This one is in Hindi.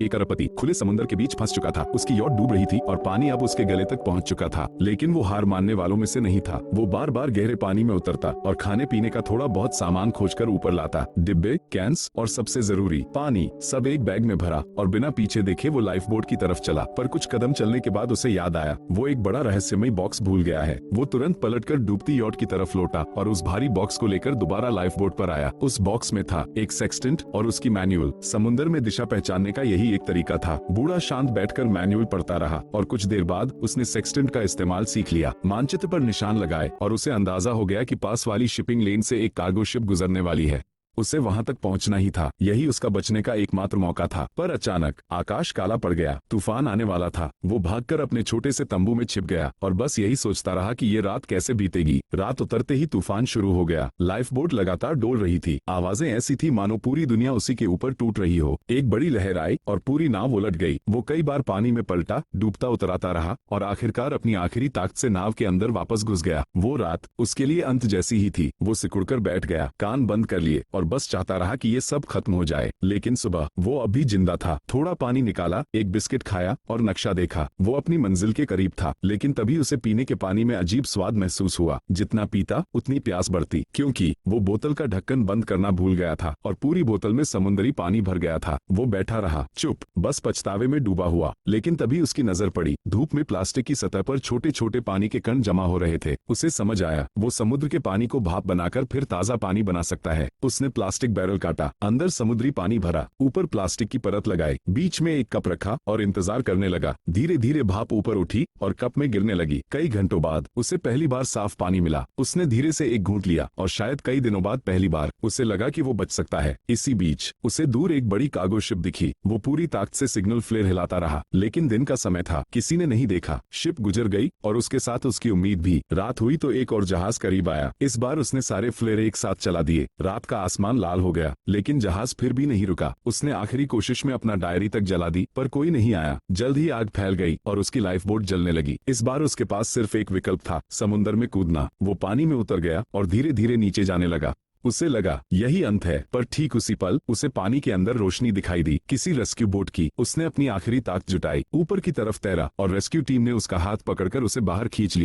एक अरबपति खुले समुद्र के बीच फंस चुका था। उसकी यॉट डूब रही थी और पानी अब उसके गले तक पहुंच चुका था, लेकिन वो हार मानने वालों में से नहीं था। वो बार बार गहरे पानी में उतरता और खाने पीने का थोड़ा बहुत सामान खोजकर ऊपर लाता। डिब्बे, कैंस और सबसे जरूरी पानी, सब एक बैग में भरा और बिना पीछे देखे वो लाइफ बोट की तरफ चला। पर कुछ कदम चलने के बाद उसे याद आया, वो एक बड़ा रहस्यमय बॉक्स भूल गया है। वो तुरंत पलटकर डूबती यॉट की तरफ लौटा और उस भारी बॉक्स को लेकर दोबारा लाइफ बोट पर आया। उस बॉक्स में था एक सेक्सटेंट और उसकी मैनुअल। समुद्र में दिशा पहचानने का यही एक तरीका था। बूढ़ा शांत बैठकर मैनुअल पढ़ता रहा और कुछ देर बाद उसने सेक्सटेंट का इस्तेमाल सीख लिया। मानचित्र पर निशान लगाए और उसे अंदाजा हो गया कि पास वाली शिपिंग लेन से एक कार्गो शिप गुजरने वाली है। उसे वहां तक पहुंचना ही था, यही उसका बचने का एकमात्र मौका था। पर अचानक आकाश काला पड़ गया, तूफान आने वाला था। वो भागकर अपने छोटे से तंबू में छिप गया और बस यही सोचता रहा कि ये रात कैसे बीतेगी। रात उतरते ही तूफान शुरू हो गया। लाइफ बोट लगातार डोल रही थी। आवाजें ऐसी थी मानो पूरी दुनिया उसी के ऊपर टूट रही हो। एक बड़ी लहर आई और पूरी नाव उलट गई। वो कई बार पानी में पलटा, डूबता उतराता रहा और आखिरकार अपनी आखिरी ताकत से नाव के अंदर वापस घुस गया। वो रात उसके लिए अंत जैसी ही थी। वो सिकुड़कर बैठ गया, कान बंद कर लिए और बस चाहता रहा कि ये सब खत्म हो जाए। लेकिन सुबह वो अब भी जिंदा था। थोड़ा पानी निकाला, एक बिस्किट खाया और नक्शा देखा। वो अपनी मंजिल के करीब था, लेकिन तभी उसे पीने के पानी में अजीब स्वाद महसूस हुआ। जितना पीता उतनी प्यास बढ़ती, क्योंकि वो बोतल का ढक्कन बंद करना भूल गया था और पूरी बोतल में समुद्री पानी भर गया था। वो बैठा रहा, चुप, बस पछतावे में डूबा हुआ। लेकिन तभी उसकी नजर पड़ी, धूप में प्लास्टिक की सतह पर छोटे छोटे पानी के कण जमा हो रहे थे। उसे समझ आया, वो समुद्र के पानी को भाप बनाकर फिर ताजा पानी बना सकता है। उसने प्लास्टिक बैरल काटा, अंदर समुद्री पानी भरा, ऊपर प्लास्टिक की परत लगाई, बीच में एक कप रखा और इंतजार करने लगा। धीरे धीरे भाप ऊपर उठी और कप में गिरने लगी। कई घंटों बाद उसे पहली बार साफ पानी मिला। उसने धीरे से एक घूंट लिया और शायद कई दिनों बाद पहली बार उसे लगा कि वो बच सकता है। इसी बीच उसे दूर एक बड़ी कार्गो शिप दिखी। वो पूरी ताकत से सिग्नल फ्लेयर हिलाता रहा, लेकिन दिन का समय था, किसी ने नहीं देखा। शिप गुजर गई और उसके साथ उसकी उम्मीद भी। रात हुई तो एक और जहाज करीब आया। इस बार उसने सारे फ्लेयर एक साथ चला दिए। रात का आसमान लाल हो गया, लेकिन जहाज फिर भी नहीं रुका। उसने आखिरी कोशिश में अपना डायरी तक जला दी, पर कोई नहीं आया। जल्द ही आग फैल गई और उसकी लाइफ बोट जलने लगी। इस बार उसके पास सिर्फ एक विकल्प था, समुद्र में कूदना। वो पानी में उतर गया और धीरे धीरे नीचे जाने लगा। उसे लगा यही अंत है, पर ठीक उसी पल उसे पानी के अंदर रोशनी दिखाई दी, किसी रेस्क्यू बोट की। उसने अपनी आखिरी ताकत जुटाई, ऊपर की तरफ तैरा और रेस्क्यू टीम ने उसका हाथ पकड़कर उसे बाहर खींच लिया।